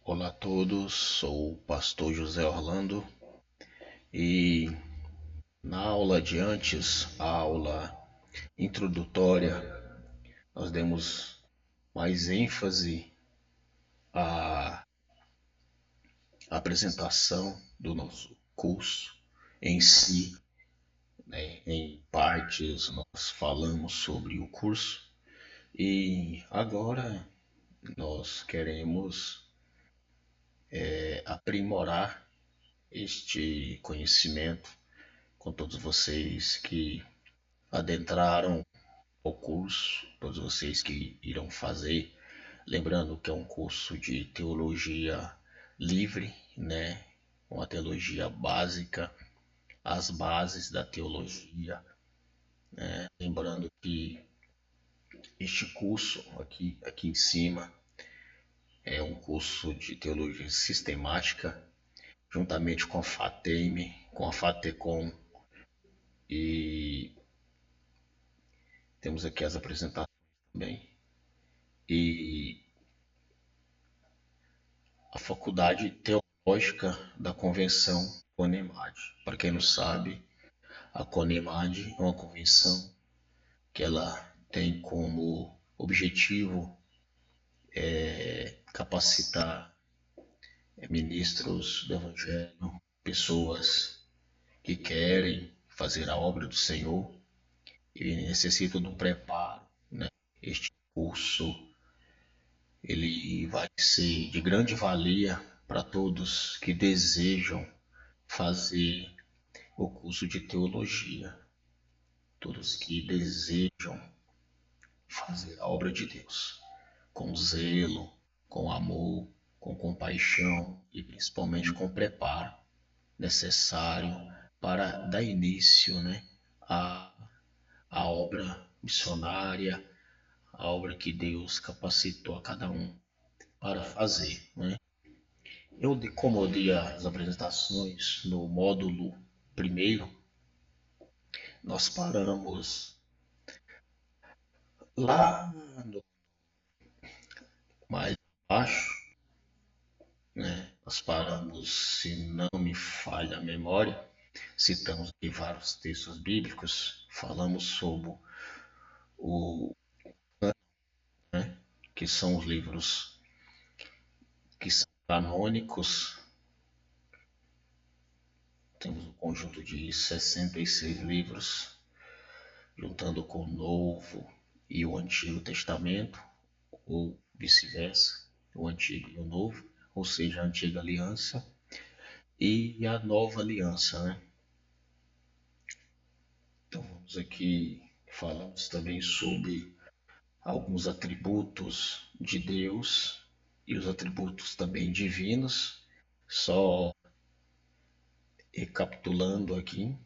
Olá a todos, sou o pastor José Orlando e na aula de antes, a aula introdutória, nós demos mais ênfase à apresentação do nosso curso em si, né? Em partes nós falamos sobre o curso e agora nós queremos aprimorar este conhecimento com todos vocês que adentraram ao curso, todos vocês que irão fazer. Lembrando que é um curso de teologia livre, né? Uma teologia básica, as bases da teologia. Lembrando que este curso aqui em cima é um curso de teologia sistemática, juntamente com a FATEM, com a FATECOM, e temos aqui as apresentações também. E a Faculdade Teológica da Convenção CONEMAD. Para quem não sabe, a CONEMAD é uma convenção que ela tem como objetivo capacitar ministros do Evangelho, pessoas que querem fazer a obra do Senhor e necessitam de um preparo, né? Este curso ele vai ser de grande valia para todos que desejam fazer o curso de teologia, todos que desejam fazer a obra de Deus com zelo, com amor, com compaixão e principalmente com preparo necessário para dar início, né, à, à obra missionária, a obra que Deus capacitou a cada um para fazer, né? Como eu dei as apresentações no módulo primeiro, nós paramos lá no mais baixo, né? Nós paramos, se não me falha a memória, citamos aqui vários textos bíblicos, falamos sobre o, né, que são os livros que são canônicos. Temos um conjunto de 66 livros, juntando com o Novo e o Antigo Testamento, ou vice-versa, o Antigo e o Novo, ou seja, a Antiga Aliança e a Nova Aliança, né? Então vamos aqui, falamos também sobre alguns atributos de Deus e os atributos também divinos, só recapitulando aqui,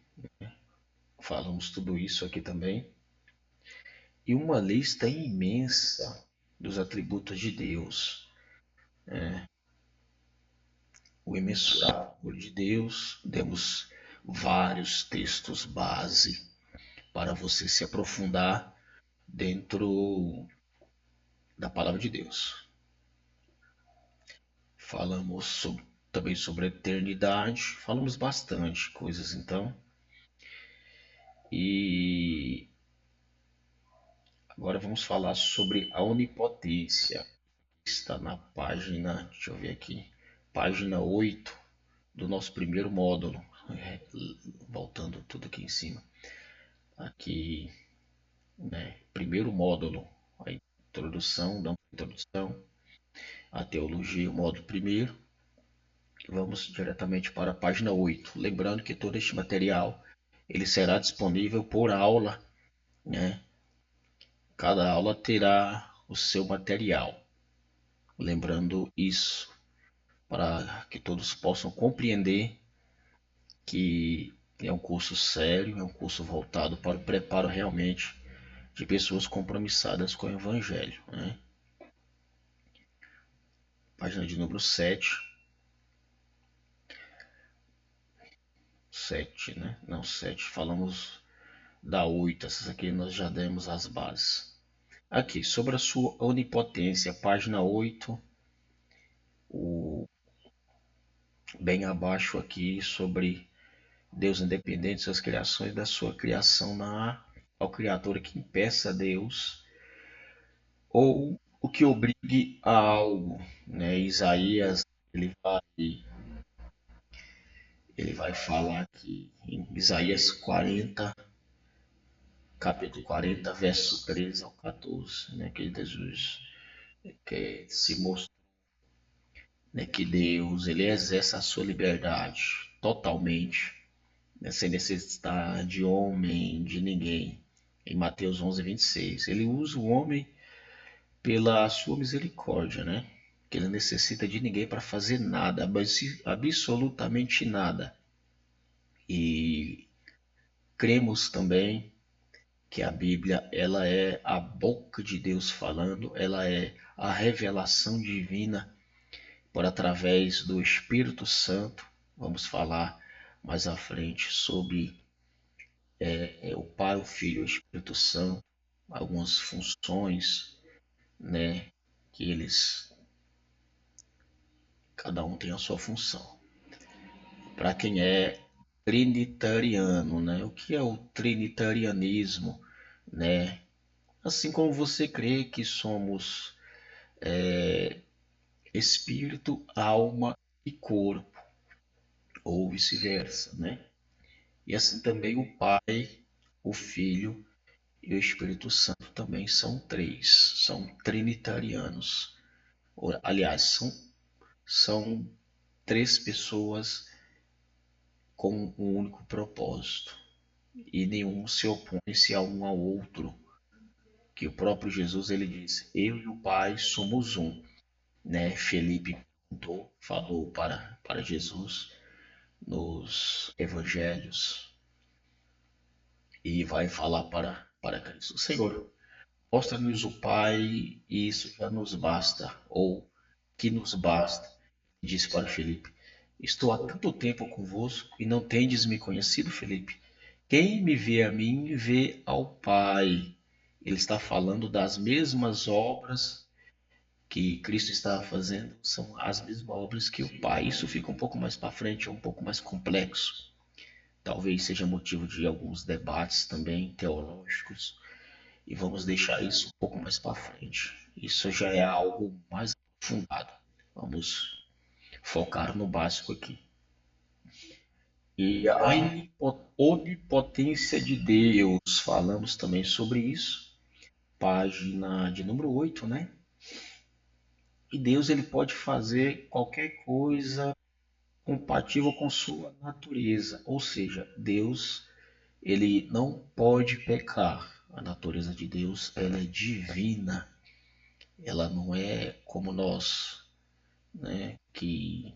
falamos tudo isso aqui também. E uma lista imensa dos atributos de Deus, o imensurável de Deus. Demos vários textos base para você se aprofundar dentro da palavra de Deus. Falamos também sobre a eternidade, falamos bastante coisas então. E agora vamos falar sobre a onipotência. Está na página, deixa eu ver aqui, página 8 do nosso primeiro módulo. Voltando tudo aqui em cima. Aqui, né, primeiro módulo, a introdução, dá uma introdução à teologia, o módulo primeiro. Vamos diretamente para a página 8. Lembrando que todo este material ele será disponível por aula, né? Cada aula terá o seu material. Lembrando isso, para que todos possam compreender que é um curso sério, é um curso voltado para o preparo realmente de pessoas compromissadas com o Evangelho, né? Página de número 7. 7, né? Não, 7. Falamos da 8. Essas aqui nós já demos as bases. Aqui, sobre a sua onipotência, página 8, o bem abaixo aqui sobre Deus independente de suas criações, da sua criação na ao Criador que impeça Deus ou o que obrigue a algo, né? Isaías ele vai, ele vai falar aqui em Isaías 40, capítulo 40, verso 13 ao 14, né? Que Jesus que se mostrou, né, que Deus ele exerce a sua liberdade totalmente, né, sem necessitar de homem, de ninguém. Em Mateus 11:26, ele usa o homem pela sua misericórdia, né? Que ele necessita de ninguém para fazer nada, mas absolutamente nada. E cremos também que a Bíblia ela é a boca de Deus falando, ela é a revelação divina por através do Espírito Santo. Vamos falar mais à frente sobre o Pai, o Filho e o Espírito Santo, algumas funções, né, que eles cada um tem a sua função. Para quem é trinitariano, né? O que é o trinitarianismo, né? Assim como você crê que somos espírito, alma e corpo, ou vice-versa, né? E assim também o Pai, o Filho e o Espírito Santo também são três, são trinitarianos. Aliás, são três pessoas com um único propósito e nenhum se opõe-se a um ao outro, que o próprio Jesus ele disse: Eu e o Pai somos um, né? Felipe falou para Jesus nos evangelhos e vai falar para Cristo: Senhor, mostra-nos o Pai e isso já nos basta, ou que nos basta. Disse para Felipe: Estou há tanto tempo convosco e não tendes me conhecido, Felipe. Quem me vê a mim, vê ao Pai. Ele está falando das mesmas obras que Cristo estava fazendo, são as mesmas obras que o Pai. Isso fica um pouco mais para frente, é um pouco mais complexo. Talvez seja motivo de alguns debates também teológicos, e vamos deixar isso um pouco mais para frente. Isso já é algo mais aprofundado. Vamos focar no básico aqui. E a onipotência de Deus, falamos também sobre isso, página de número 8, né? E Deus ele pode fazer qualquer coisa compatível com sua natureza, ou seja, Deus ele não pode pecar. A natureza de Deus ela é divina, ela não é como nós, né? Que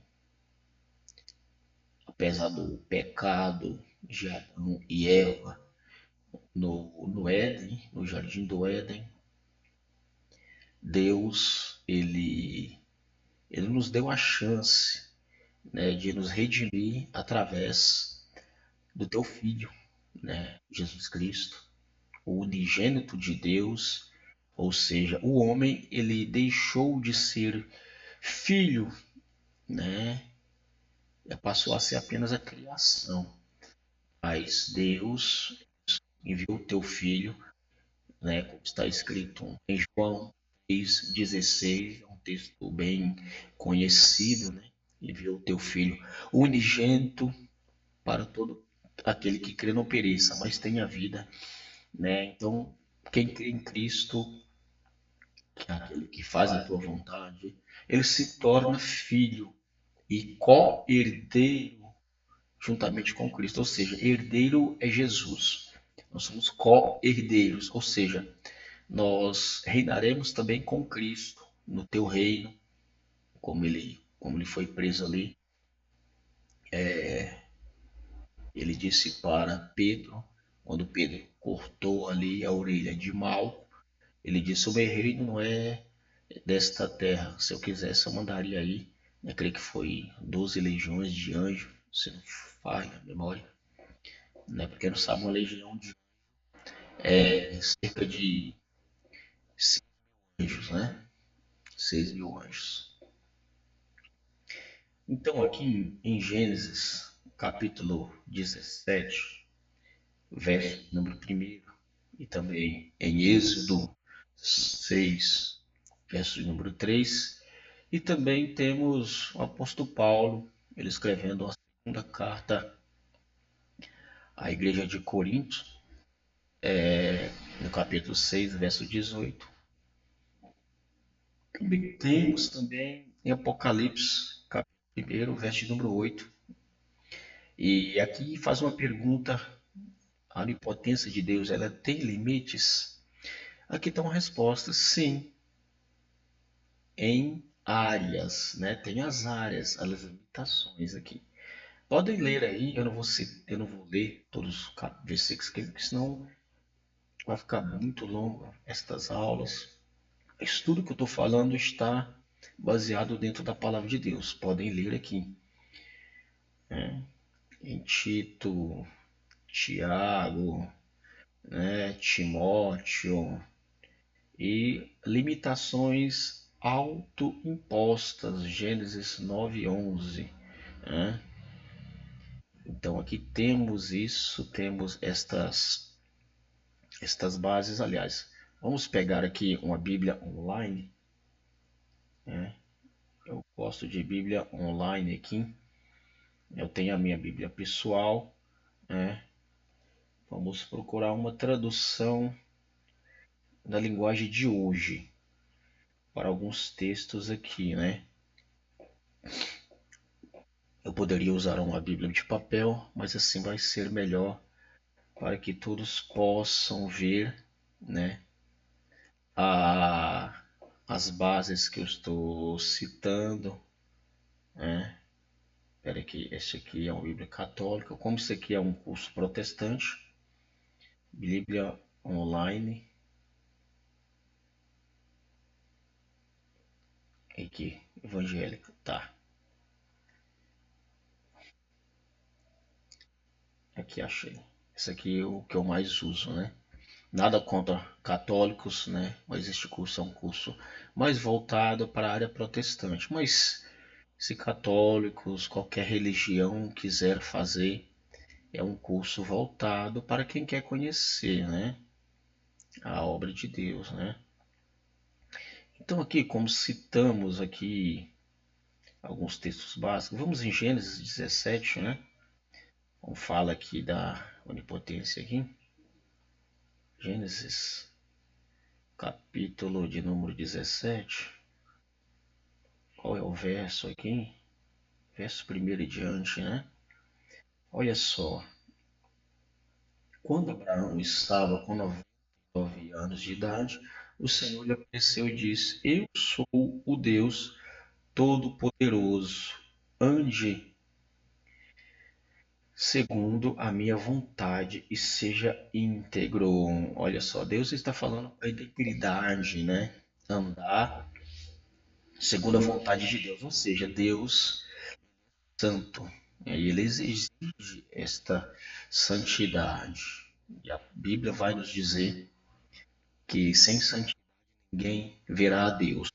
apesar do pecado de Adão e Eva no Éden, no jardim do Éden, Deus ele nos deu a chance, né, de nos redimir através do teu filho, né, Jesus Cristo, o unigênito de Deus, ou seja, o homem ele deixou de ser filho, né, passou a ser apenas a criação, mas Deus enviou o teu filho, né, como está escrito em João 3,16, é um texto bem conhecido, né? Enviou o teu filho unigênito para todo aquele que crê não pereça, mas tenha vida, né? Então, quem crê em Cristo, que é aquele que faz a tua vontade, ele se torna filho e co-herdeiro juntamente com Cristo, ou seja, herdeiro é Jesus. Nós somos co-herdeiros, ou seja, nós reinaremos também com Cristo no teu reino, como ele foi preso ali. Ele disse para Pedro, quando Pedro cortou ali a orelha de Malco, ele disse: O meu reino não é desta terra. Se eu quisesse, eu mandaria aí. Eu creio que foi 12 legiões de anjos, se não falha a memória. Né? Porque não sabe, uma legião de cerca de 6 anjos, né? 6 mil anjos. Então, aqui em Gênesis, capítulo 17, verso número 1, e também em Êxodo 6, verso número 3, e também temos o apóstolo Paulo, ele escrevendo a segunda carta à igreja de Corinto, no capítulo 6, verso 18. Também temos também em Apocalipse, capítulo 1, verso número 8. E aqui faz uma pergunta: a onipotência de Deus, ela tem limites? Aqui está uma resposta: sim, em áreas, né? Tem as áreas, as limitações aqui. Podem ler aí, eu não vou ler todos os versículos, porque senão vai ficar muito longo estas aulas. Isso tudo que eu estou falando está baseado dentro da palavra de Deus. Podem ler aqui, né? Em Tito, Tiago, né? Timóteo, e limitações autoimpostas, Gênesis 9:11, né? Então aqui temos isso, temos estas bases, aliás. Vamos pegar aqui uma Bíblia online, né? Eu gosto de Bíblia online aqui. Eu tenho a minha Bíblia pessoal, né? Vamos procurar uma tradução da linguagem de hoje para alguns textos aqui, né? Eu poderia usar uma Bíblia de papel, mas assim vai ser melhor para que todos possam ver, né, a, as bases que eu estou citando, né? Espera aqui, esse aqui é uma Bíblia católica. Como isso aqui é um curso protestante, Bíblia online, aqui, evangélica, tá? Aqui achei. Esse aqui é o que eu mais uso, né? Nada contra católicos, né? Mas este curso é um curso mais voltado para a área protestante. Mas se católicos, qualquer religião quiser fazer, é um curso voltado para quem quer conhecer, né? A obra de Deus, né? Então aqui, como citamos aqui alguns textos básicos, vamos em Gênesis 17, né? Como fala aqui da onipotência aqui. Gênesis, capítulo de número 17. Qual é o verso aqui? Verso primeiro e diante, né? Olha só. Quando Abraão estava com 99 anos de idade, o Senhor lhe apareceu e disse: Eu sou o Deus Todo-Poderoso. Ande segundo a minha vontade e seja íntegro. Olha só, Deus está falando a integridade, né? Andar segundo a vontade de Deus, ou seja, Deus santo. E ele exige esta santidade. E a Bíblia vai nos dizer que sem santidade ninguém verá a Deus.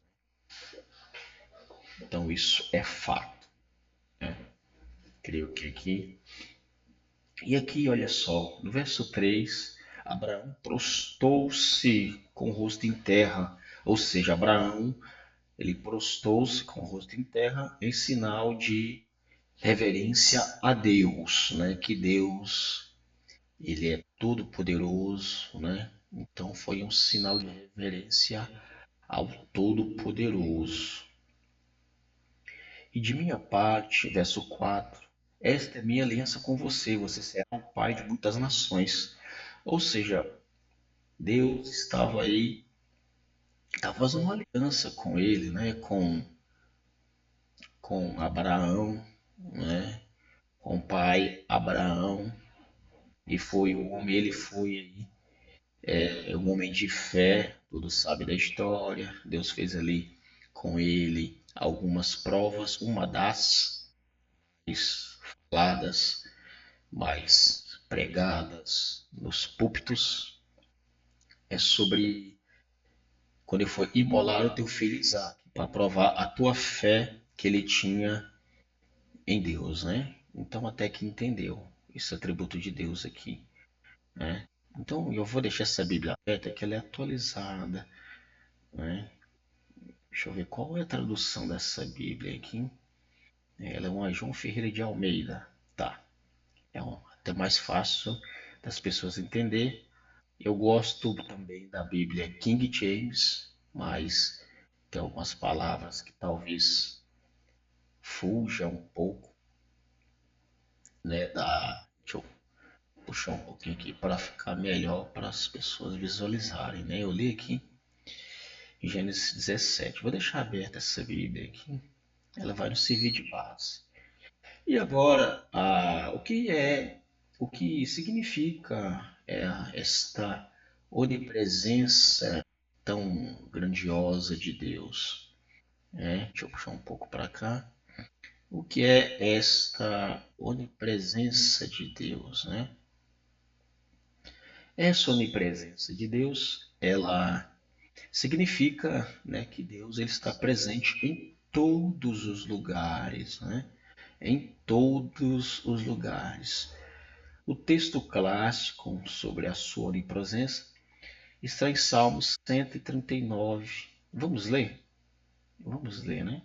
Então isso é fato, né? Creio que aqui. E aqui, olha só, no verso 3, Abraão prostou-se com o rosto em terra. Ou seja, Abraão, ele prostou-se com o rosto em terra em sinal de reverência a Deus, né? Que Deus, ele é todo poderoso, né? Então foi um sinal de reverência ao todo poderoso. E de minha parte, verso 4, esta é minha aliança com você, você será o pai de muitas nações. Ou seja, Deus estava aí, estava fazendo uma aliança com ele, né? Com Abraão, né? Com o pai Abraão. E foi o homem, ele foi aí, um homem de fé, todos sabem da história. Deus fez ali com ele algumas provas, uma das faladas, mais pregadas nos púlpitos, é sobre quando ele foi imolar o teu filho Isaac, para provar a tua fé que ele tinha em Deus, né? Então até que entendeu esse atributo de Deus aqui, né? Então eu vou deixar essa Bíblia aberta que ela é atualizada, né? Deixa eu ver qual é a tradução dessa Bíblia aqui. Ela é uma João Ferreira de Almeida, tá? É até mais fácil das pessoas entender. Eu gosto também da Bíblia King James, mas tem algumas palavras que talvez fuja um pouco, né, deixa eu puxar um pouquinho aqui para ficar melhor para as pessoas visualizarem, né? Eu li aqui em Gênesis 17. Vou deixar aberta essa Bíblia aqui. Ela vai nos servir de base. E agora, o que significa esta onipresença tão grandiosa de Deus? Deixa eu puxar um pouco para cá. O que é esta onipresença de Deus, né? Essa onipresença de Deus, ela significa, né, que Deus ele está presente em todos os lugares, né? Em todos os lugares. O texto clássico sobre a sua onipresença está em Salmos 139. Vamos ler? Vamos ler, né?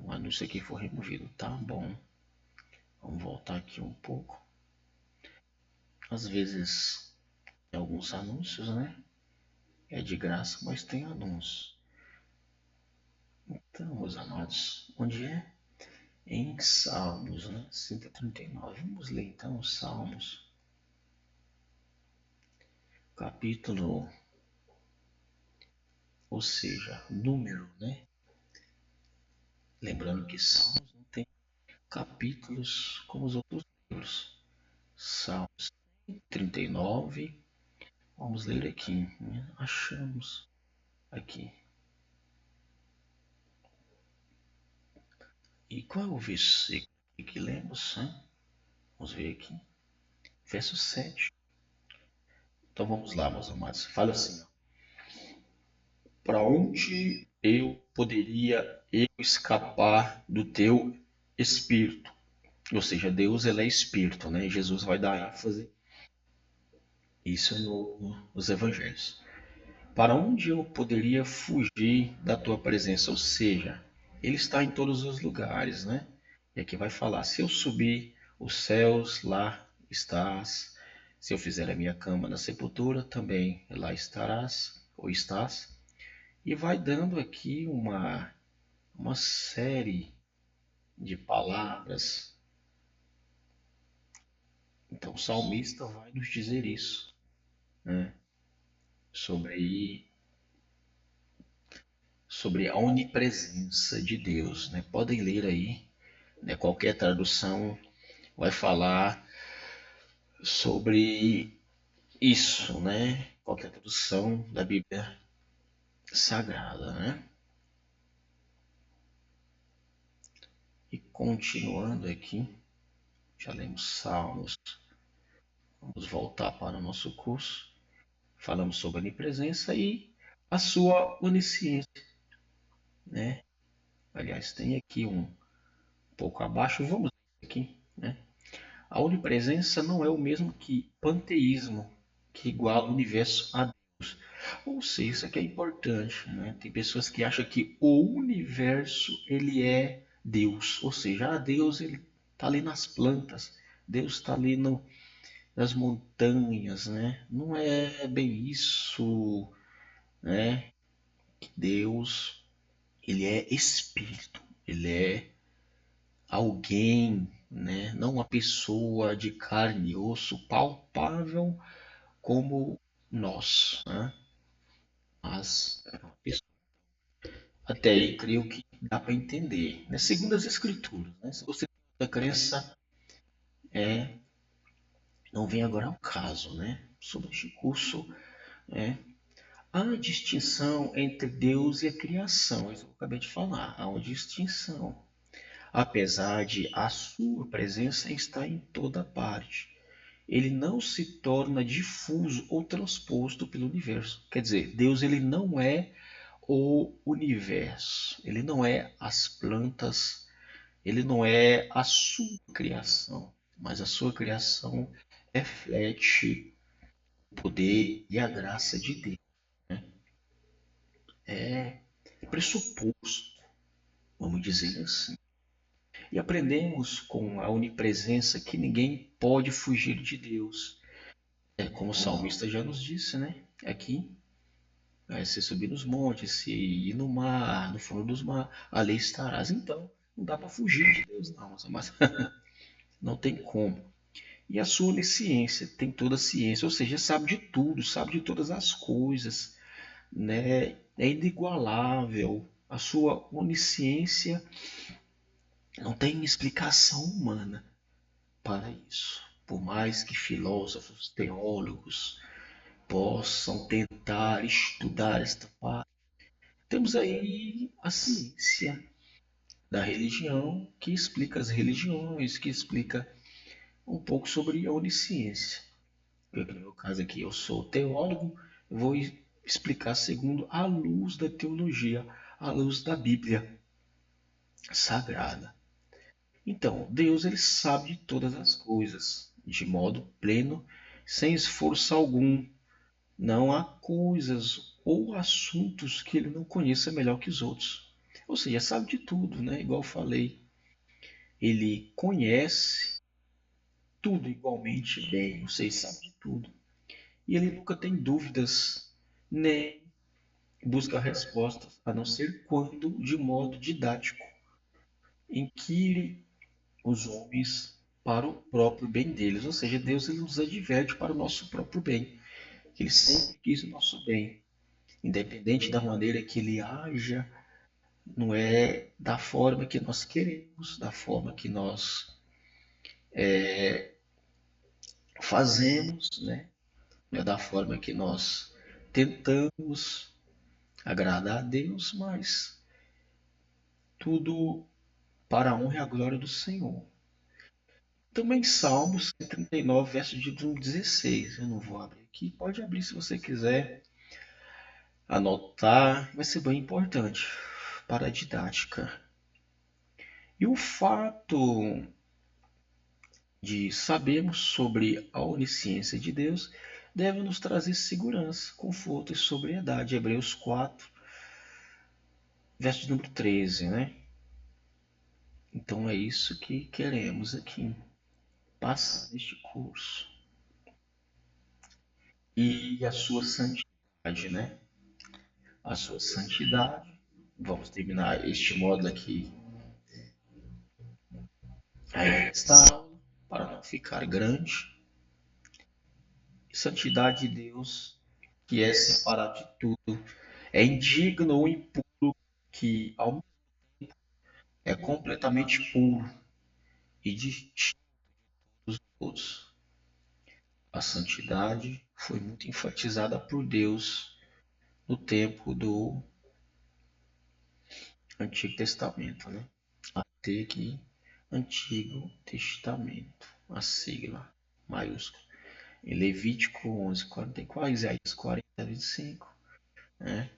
O anúncio aqui foi removido, tá bom. Vamos voltar aqui um pouco. Às vezes tem alguns anúncios, né? É de graça, mas tem anúncio. Então, meus amados, onde é? Em Salmos, né? 139. Vamos ler então Salmos, capítulo, ou seja, número, né? Lembrando que Salmos não tem capítulos como os outros livros. Salmos 39. Vamos ler aqui, né? Achamos aqui. E qual é o versículo que lemos? Né? Vamos ver aqui. Verso 7. Então vamos lá, meus amados. Fala assim: para onde eu poderia escapar do teu espírito? Ou seja, Deus ele é espírito, né? Jesus vai dar ênfase isso nos evangelhos. Para onde eu poderia fugir da tua presença? Ou seja, ele está em todos os lugares, né? E aqui vai falar: se eu subir os céus, lá estás. Se eu fizer a minha cama na sepultura, também lá estarás ou estás. E vai dando aqui uma série de palavras. Então o salmista vai nos dizer isso, né? sobre, sobre a onipresença de Deus. Né? Podem ler aí, né? Qualquer tradução vai falar sobre isso, né? Qualquer tradução da Bíblia Sagrada, né? E continuando aqui, já lemos Salmos, vamos voltar para o nosso curso. Falamos sobre a onipresença e a sua onisciência, né? Aliás, tem aqui um pouco abaixo, vamos ver aqui, né? A onipresença não é o mesmo que panteísmo, que iguala o universo a Deus. Ou seja, isso aqui é importante, né? Tem pessoas que acham que o universo ele é Deus, ou seja, Deus ele está ali nas plantas, Deus está ali nas montanhas, né? Não é bem isso, né? Deus ele é espírito, ele é alguém, né? Não uma pessoa de carne e osso palpável como nós, né? Mas até aí creio que dá para entender, né? Segundo as escrituras, né? Se você tem outra crença, é, não vem agora ao caso, né? Sobre este curso, é, há distinção entre Deus e a criação, isso que eu acabei de falar, há uma distinção. Apesar de a sua presença estar em toda parte, ele não se torna difuso ou transposto pelo universo. Quer dizer, Deus ele não é o universo, ele não é as plantas, ele não é a sua criação, mas a sua criação reflete o poder e a graça de Deus. É pressuposto, vamos dizer assim. E aprendemos com a onipresença que ninguém pode fugir de Deus. É como o salmista já nos disse, né? Aqui, se subir nos montes, se ir no mar, no fundo dos mares, ali estarás. Então, não dá para fugir de Deus, não, mas não tem como. E a sua onisciência tem toda a ciência, ou seja, sabe de tudo, sabe de todas as coisas, né? É inigualável. A sua onisciência não tem explicação humana para isso. Por mais que filósofos, teólogos possam tentar estudar esta parte, temos aí a ciência da religião que explica as religiões, que explica um pouco sobre a onisciência. No meu caso aqui, eu sou teólogo, eu vou explicar segundo a luz da teologia, a luz da Bíblia Sagrada. Então, Deus ele sabe de todas as coisas, de modo pleno, sem esforço algum. Não há coisas ou assuntos que ele não conheça melhor que os outros. Ou seja, sabe de tudo, né? Igual eu falei, ele conhece tudo igualmente bem, ou seja, sabe de tudo. E ele nunca tem dúvidas, nem busca respostas, a não ser quando de modo didático, inquire os homens para o próprio bem deles. Ou seja, Deus ele nos adverte para o nosso próprio bem. Ele sempre quis o nosso bem, independente da maneira que ele haja, não é da forma que nós queremos, da forma que nós fazemos, né? Não é da forma que nós tentamos agradar a Deus, mas tudo para a honra e a glória do Senhor. Também Salmos 139, verso de 16. Eu não vou abrir aqui, pode abrir se você quiser anotar, vai ser bem importante para a didática. E o fato de sabermos sobre a onisciência de Deus deve nos trazer segurança, conforto e sobriedade. Hebreus 4, verso de número 13, né? Então é isso que queremos aqui, passar neste curso. E a sua santidade, né? A sua santidade. Vamos terminar este módulo aqui aí esta aula para não ficar grande. Santidade de Deus, que é separado de tudo, é indigno ou impuro, que é completamente puro e distinto dos outros. A santidade foi muito enfatizada por Deus no tempo do Antigo Testamento, né? Até que Antigo Testamento, a sigla maiúscula. Em Levítico 11:44, Isaías 40:25, né?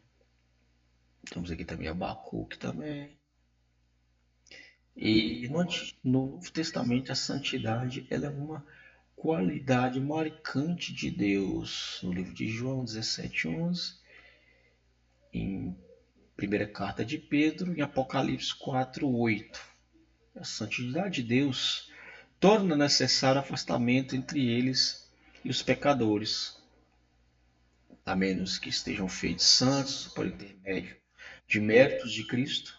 Temos aqui também Abacuque também. E no Novo Testamento a santidade ela é uma qualidade marcante de Deus. No livro de João 17:11, em primeira carta de Pedro, em Apocalipse 4:8. A santidade de Deus torna necessário afastamento entre eles e os pecadores, a menos que estejam feitos santos por intermédio de méritos de Cristo.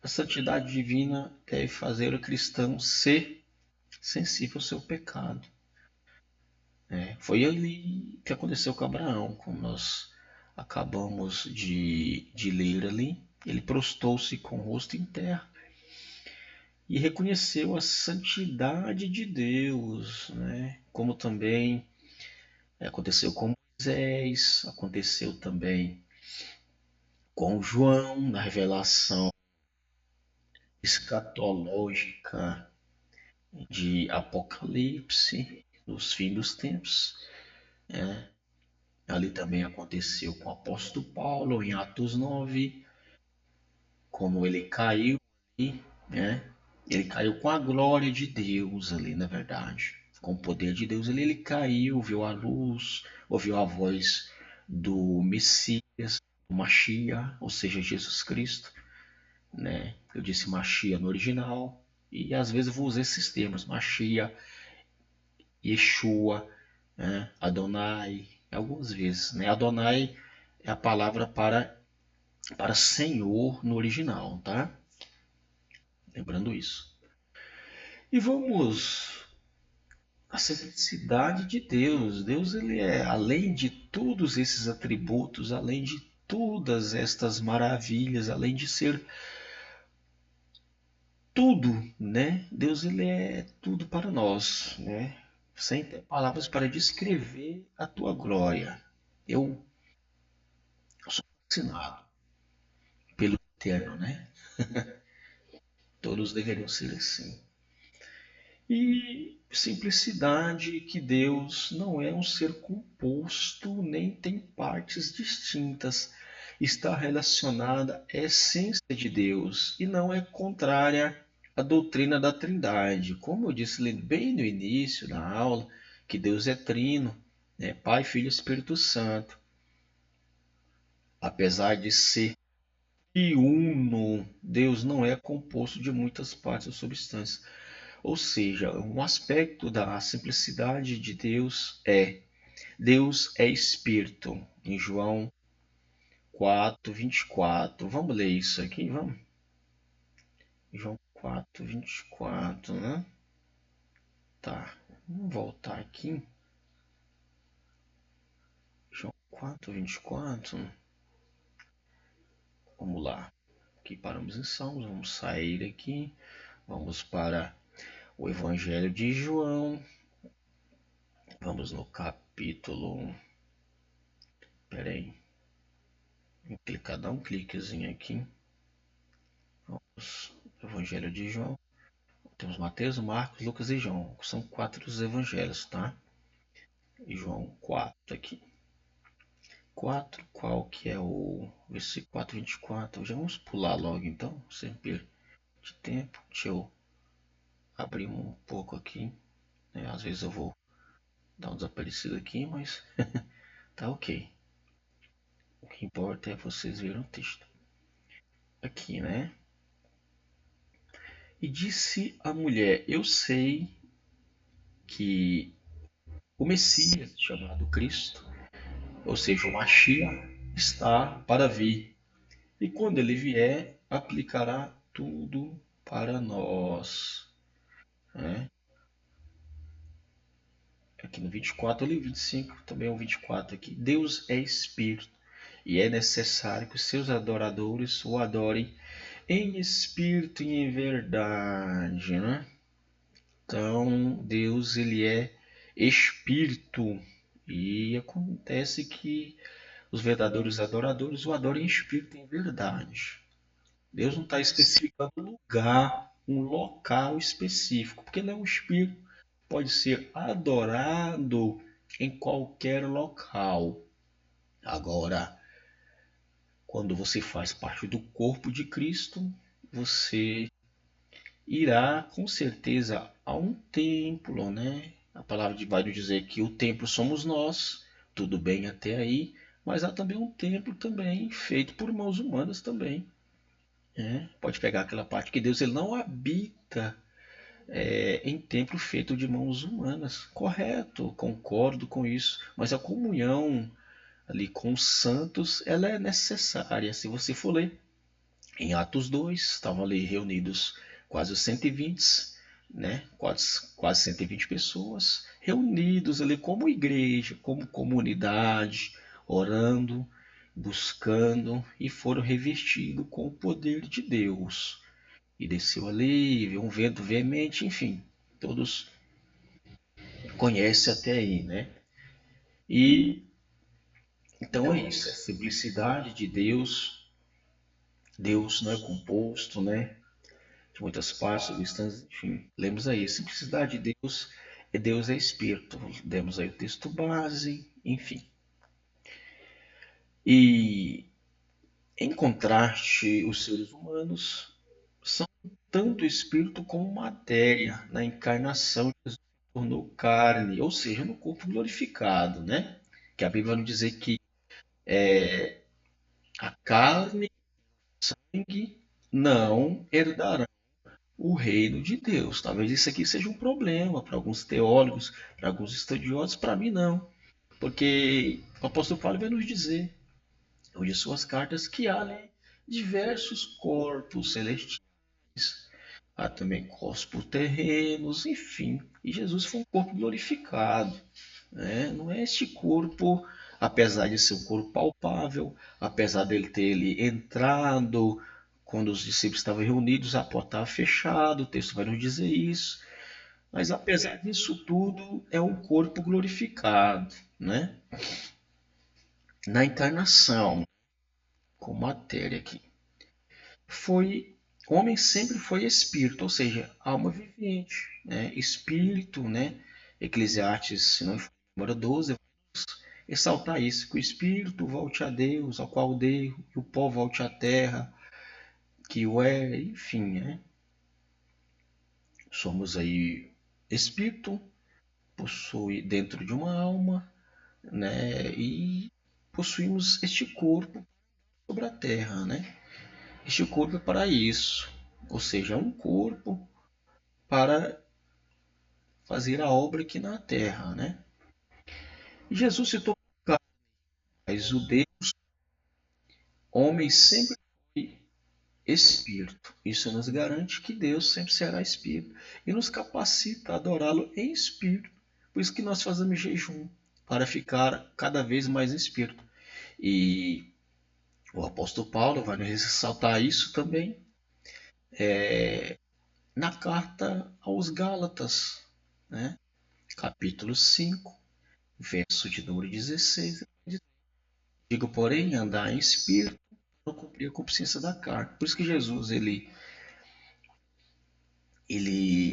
A santidade divina deve fazer o cristão ser sensível ao seu pecado. Foi ali que aconteceu com Abraão, como nós acabamos de ler ali. Ele prostou-se com o rosto em terra e reconheceu a santidade de Deus, né? Como também aconteceu com Moisés, aconteceu também com João, na revelação escatológica de Apocalipse, nos fins dos tempos. Ali também aconteceu com o apóstolo Paulo em Atos 9, como ele caiu ali, né? Ele caiu com a glória de Deus ali, na verdade. Com o poder de Deus ali, ele caiu, viu a luz, ouviu a voz do Messias, do Mashiach, ou seja, Jesus Cristo, né? Eu disse Mashiach no original, e às vezes eu vou usar esses termos, Mashiach, Yeshua, né? Adonai, algumas vezes, né? Adonai é a palavra para Senhor no original, tá? Lembrando isso. E vamos à simplicidade de Deus. Deus ele é além de todos esses atributos, além de todas estas maravilhas, além de ser tudo, né? Deus ele é tudo para nós, né? Sem ter palavras para descrever a tua glória. Eu sou fascinado pelo eterno, né? Todos deveriam ser assim. E simplicidade que Deus não é um ser composto nem tem partes distintas. Está relacionada à essência de Deus e não é contrária à doutrina da Trindade. Como eu disse bem no início da aula, que Deus é trino, né? Pai, Filho e Espírito Santo. Apesar de ser uno, Deus não é composto de muitas partes ou substâncias. Ou seja, um aspecto da simplicidade de Deus é Espírito. Em João 4:24. Vamos ler isso aqui, vamos? João 4:24, né? Tá, vamos voltar aqui. João 4:24. Vamos lá. Aqui paramos em Salmos, vamos sair aqui. Vamos para o Evangelho de João. Vamos no capítulo. Pera aí. Vou clicar, dar um cliquezinho aqui. Vamos. Evangelho de João. Temos Mateus, Marcos, Lucas e João. São 4 os evangelhos, tá? E João 4 aqui. 4, qual que é o versículo 4:24? Já vamos pular logo então, sem perder de tempo. Deixa eu abrir um pouco aqui, né? Às vezes eu vou dar um desaparecido aqui, mas tá ok. O que importa é vocês verem o texto. Aqui, né? E disse a mulher: Eu sei que o Messias, chamado Cristo, ou seja, o Mashiach, está para vir. E quando ele vier, aplicará tudo para nós. Né? Aqui no 24, ali 25, também é o 24 aqui. Deus é Espírito e é necessário que os seus adoradores o adorem em espírito e em verdade. Né? Então, Deus ele é Espírito e acontece que os verdadeiros adoradores o adoram em espírito e em verdade. Deus não está especificando um lugar, um local específico, porque ele é um espírito, pode ser adorado em qualquer local. Agora, quando você faz parte do corpo de Cristo, você irá com certeza a um templo, né? A palavra de vai dizer que o templo somos nós, tudo bem até aí, mas há também um templo também feito por mãos humanas também. Pode pegar aquela parte que Deus ele não habita em templo feito de mãos humanas. Correto, concordo com isso. Mas a comunhão ali com os santos ela é necessária. Se você for ler em Atos 2, estavam ali reunidos quase os 120, né? Quase 120 pessoas reunidos ali como igreja, como comunidade, orando, buscando e foram revestidos com o poder de Deus. E desceu ali, veio um vento veemente, enfim, todos conhecem até aí, né? E então é isso, é a simplicidade de Deus. Deus não é composto, né? De muitas partes, substâncias, enfim. Lemos aí, a simplicidade de Deus é Espírito. Demos aí o texto base, enfim. E, em contraste, os seres humanos são tanto espírito como matéria. Na encarnação, Jesus se tornou carne, ou seja, no corpo glorificado, né? Que a Bíblia vai nos dizer que a carne e o sangue não herdarão o reino de Deus. Talvez isso aqui seja um problema para alguns teólogos, para alguns estudiosos, para mim não. Porque o apóstolo Paulo vai nos dizer, em de suas cartas, que há, né, diversos corpos celestiais, há também corpos terrenos, enfim. E Jesus foi um corpo glorificado, né? Não é este corpo, apesar de ser um corpo palpável, apesar dele ter ele entrado quando os discípulos estavam reunidos, a porta estava fechada, o texto vai nos dizer isso. Mas apesar disso tudo, é um corpo glorificado, né? Na encarnação, com matéria aqui, foi homem sempre foi espírito, ou seja, alma vivente, né? Espírito, né? Eclesiastes, se não for 12, ressaltar isso, que o espírito volte a Deus, ao qual deu, que o pó volte à terra, que o é, enfim, né? Somos aí espírito, possui dentro de uma alma, né? E possuímos este corpo sobre a terra, né? Este corpo é para isso, ou seja, é um corpo para fazer a obra aqui na terra, né? E Jesus se tornou carne, mas o Deus, homem sempre foi espírito. Isso nos garante que Deus sempre será espírito e nos capacita a adorá-lo em espírito. Por isso que nós fazemos jejum, para ficar cada vez mais em espírito. E o apóstolo Paulo vai nos ressaltar isso também na carta aos Gálatas, né? Capítulo 5, verso de número 16. Digo, porém, andar em espírito, não cumprir a consciência da carne. Por isso que Jesus ele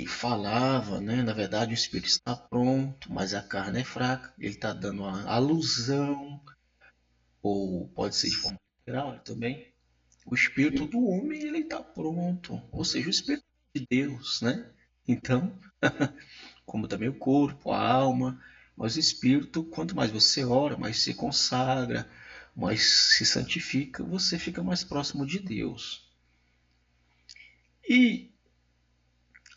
falava, né? Na verdade, o espírito está pronto, mas a carne é fraca. Ele está dando uma alusão, ou pode ser de forma literal também. O espírito do homem ele está pronto, ou seja, o espírito de Deus, né? Então, como também o corpo, a alma, mas o espírito, quanto mais você ora, mais se consagra, mais se santifica, você fica mais próximo de Deus. E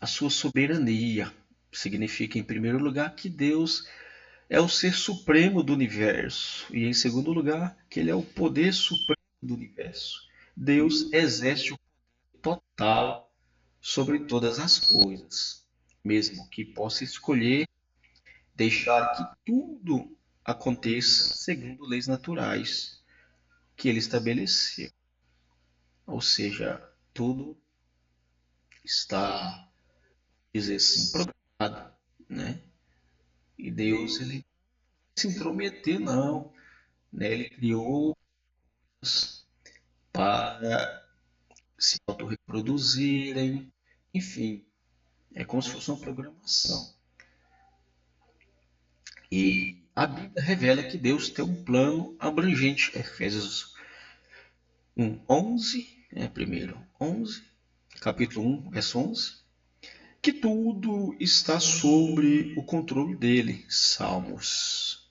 a sua soberania significa, em primeiro lugar, que Deus é o ser supremo do universo, e em segundo lugar, que ele é o poder supremo do universo. Deus exerce o poder total sobre todas as coisas, mesmo que possa escolher deixar que tudo aconteça segundo leis naturais que ele estabeleceu. Ou seja, tudo está, dizer assim, programado, né? E Deus ele se intrometer não, né? Ele criou para se autorreproduzirem, enfim, é como se fosse uma programação. E a Bíblia revela que Deus tem um plano abrangente. Efésios 1:11, primeiro 11, capítulo 1, verso 11, que tudo está sobre o controle dele. Salmos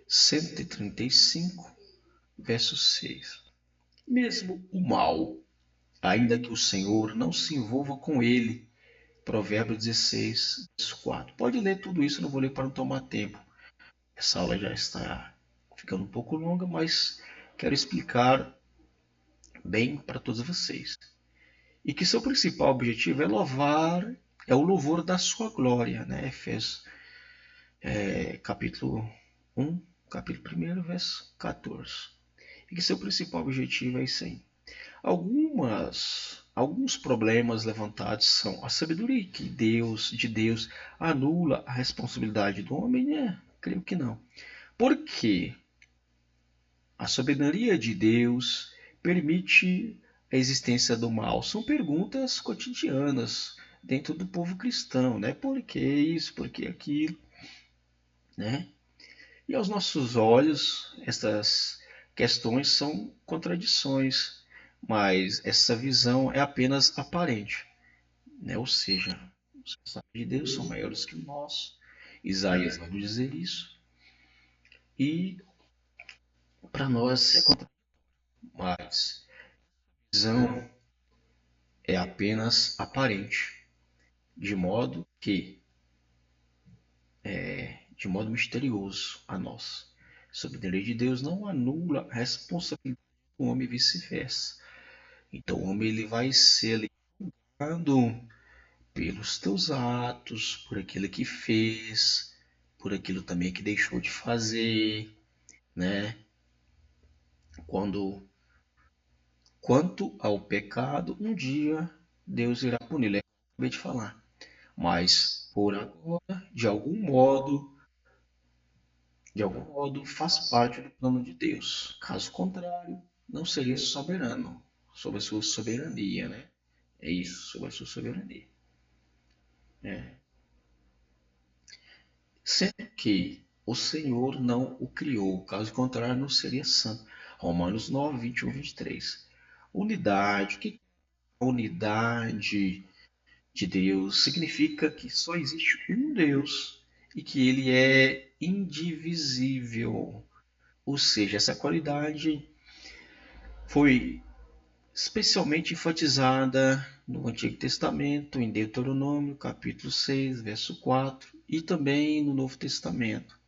135, verso 6. Mesmo o mal, ainda que o Senhor não se envolva com ele. Provérbios 16, verso 4. Pode ler tudo isso, não vou ler para não tomar tempo. Essa aula já está ficando um pouco longa, mas quero explicar bem para todos vocês. E que seu principal objetivo é louvar, é o louvor da sua glória, né? Efésios capítulo 1, capítulo 1, verso 14. E que seu principal objetivo é isso aí. Alguns problemas levantados são a sabedoria de Deus anula a responsabilidade do homem, né? Creio que não. Por quê? A soberania de Deus permite a existência do mal? São perguntas cotidianas dentro do povo cristão, né? Por que isso? Por que aquilo? Né? E aos nossos olhos, essas questões são contradições, mas essa visão é apenas aparente, né? Ou seja, os pensamentos de Deus são maiores que o nosso. Isaías vai nos dizer isso. E para nós é contraditório, mas a visão é apenas aparente, de modo que, de modo misterioso a nós. Sob a lei de Deus não anula a responsabilidade do homem e vice-versa. Então o homem ele vai ser ligado pelos teus atos, por aquilo que fez, por aquilo também que deixou de fazer, né? Quando quanto ao pecado, um dia Deus irá puni-lo, é o que eu acabei de falar. Mas por agora, de algum modo faz parte do plano de Deus. Caso contrário, não seria soberano sobre a sua soberania, né? É isso, sobre a sua soberania. É. Sendo que o Senhor não o criou, caso contrário, não seria santo. Romanos 9, 21, 23. Unidade. O que é a unidade de Deus? Significa que só existe um Deus e que ele é indivisível. Ou seja, essa qualidade foi especialmente enfatizada no Antigo Testamento, em Deuteronômio, capítulo 6, verso 4, e também no Novo Testamento.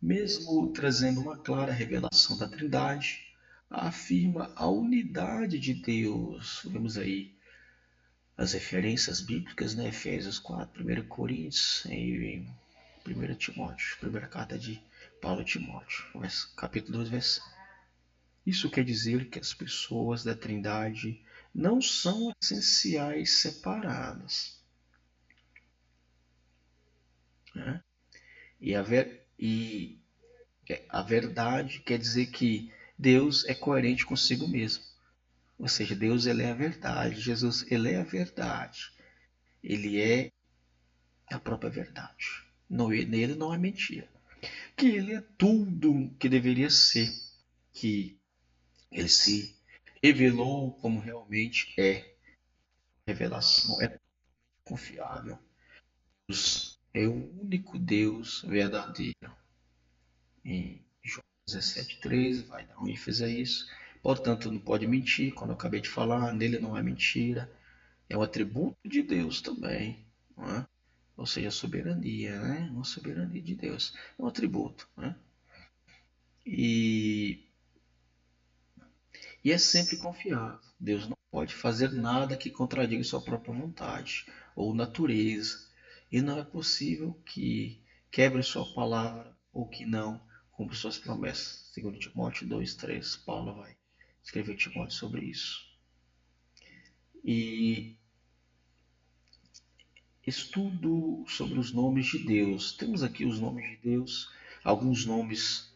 Mesmo trazendo uma clara revelação da Trindade, afirma a unidade de Deus. Vemos aí as referências bíblicas, né? Efésios 4, 1 Coríntios e 1 Timóteo, primeira carta de Paulo a Timóteo, capítulo 2, verso. Isso quer dizer que as pessoas da Trindade não são essenciais separadas, né? E a verdade quer dizer que Deus é coerente consigo mesmo. Ou seja, Deus ele é a verdade, Jesus ele é a verdade, ele é a própria verdade. Nele não há mentira. Que ele é tudo que deveria ser, que ele se revelou como realmente é. Revelação é confiável. Deus é o único Deus verdadeiro. Em João 17,13 vai dar uma ênfase a isso. Portanto, não pode mentir, como eu acabei de falar, nele não há mentira. É um atributo de Deus também, não é? Ou seja, a soberania, né? Uma soberania de Deus. É um atributo, né? E, e é sempre confiável. Deus não pode fazer nada que contradiga sua própria vontade ou natureza. E não é possível que quebre sua palavra ou que não cumpra suas promessas. Segundo Timóteo 2,3, Paulo vai escrever a Timóteo sobre isso. E estudo sobre os nomes de Deus. Temos aqui os nomes de Deus. Alguns nomes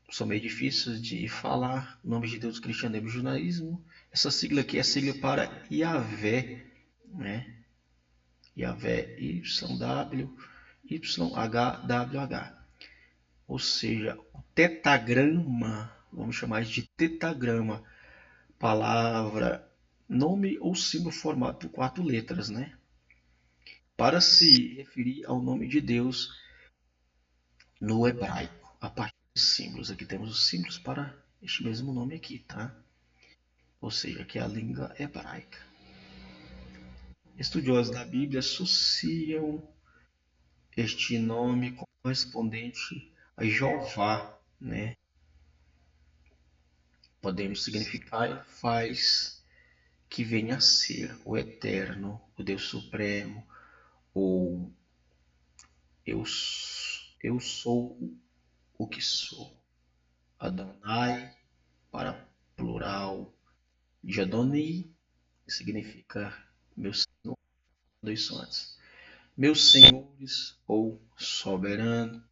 são meio difíceis de falar. Nomes de Deus, cristianismo e judaísmo. Essa sigla aqui é a sigla para Yahvé, né? Yahvé, YW, YHWH. Ou seja, o tetagrama, vamos chamar de tetagrama, palavra, nome ou símbolo formado por 4 letras, né? Para se referir ao nome de Deus no hebraico, a partir dos símbolos. Aqui temos os símbolos para este mesmo nome aqui, tá? Ou seja, que é a língua hebraica. Estudiosos da Bíblia associam este nome correspondente a Jeová, né? Podemos significar faz que venha a ser o Eterno, o Deus Supremo, ou eu, eu sou o que sou. Adonai, para plural de Adoni, significa meu Senhor, dois sons. Meus senhores ou soberano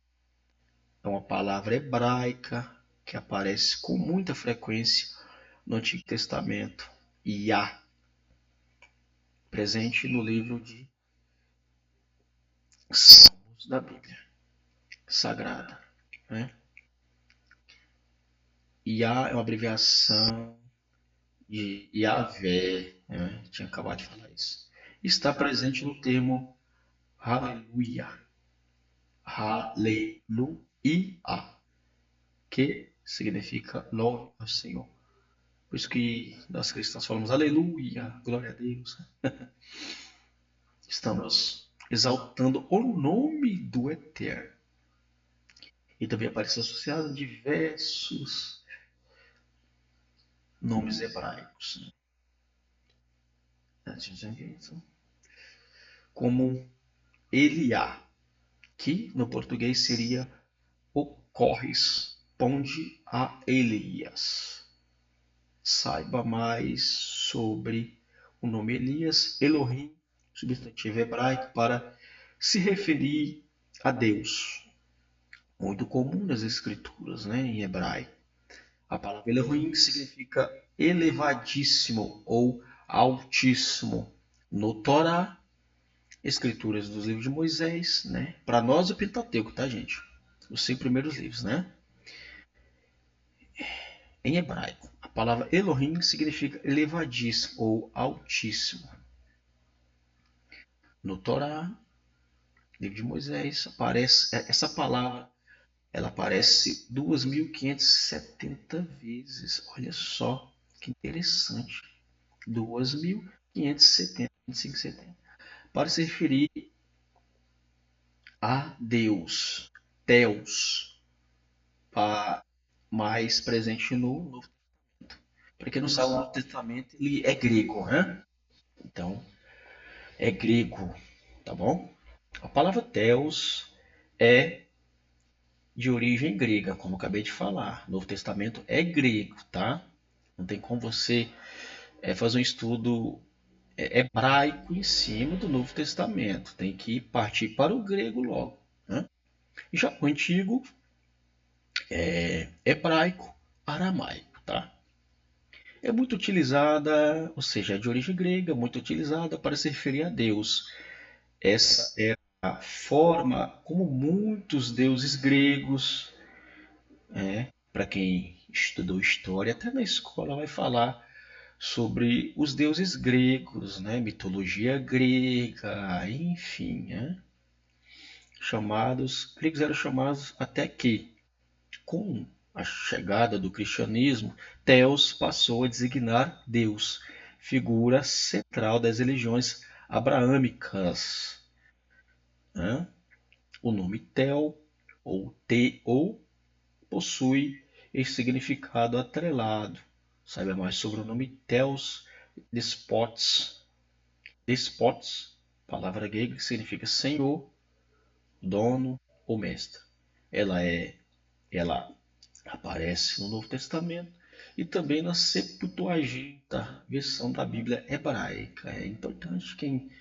é uma palavra hebraica que aparece com muita frequência no Antigo Testamento. Yah, presente no livro de Salmos da Bíblia Sagrada, né? Yah é uma abreviação de Yahvé, né? Tinha acabado de falar isso. Está presente no termo aleluia, aleluia, que significa louve ao Senhor. Por isso que nós cristãos falamos aleluia, glória a Deus. Estamos exaltando o nome do Eterno. E também aparece associado a diversos nomes hebraicos, né? Como Eliá, que no português seria corresponde a Elias. Saiba mais sobre o nome Elias, Elohim, substantivo hebraico para se referir a Deus. Muito comum nas escrituras, né, em hebraico. A palavra Elohim significa elevadíssimo ou altíssimo. No Torá, escrituras dos livros de Moisés, né? Para nós o Pentateuco, tá, gente? Os 5 primeiros livros, né? Em hebraico, a palavra Elohim significa elevadíssimo ou altíssimo. No Torá, livro de Moisés, aparece essa palavra, ela aparece 2.570 vezes. Olha só que interessante. 2.570, 2570, para se referir a Deus, Deus, mais presente no Novo. Para quem não sabe, o Novo Testamento ele é grego, né? Então, é grego, tá bom? A palavra Theos é de origem grega, como eu acabei de falar. O Novo Testamento é grego, tá? Não tem como você fazer um estudo hebraico em cima do Novo Testamento. Tem que partir para o grego logo, né? Já o antigo é hebraico, aramaico, tá? É muito utilizada, ou seja, é de origem grega, muito utilizada para se referir a Deus. Essa é a forma como muitos deuses gregos, para quem estudou história, até na escola vai falar sobre os deuses gregos, né? Mitologia grega, enfim, né? Gregos eram chamados até que, com a chegada do cristianismo, Theos passou a designar Deus, figura central das religiões abraâmicas, né? O nome Tel ou Teo possui esse significado atrelado. Saiba mais sobre o nome Theos Despotes. Despotes, palavra grega que significa senhor, dono ou mestre. Ela aparece no Novo Testamento e também na Septuaginta, versão da Bíblia hebraica. É importante quem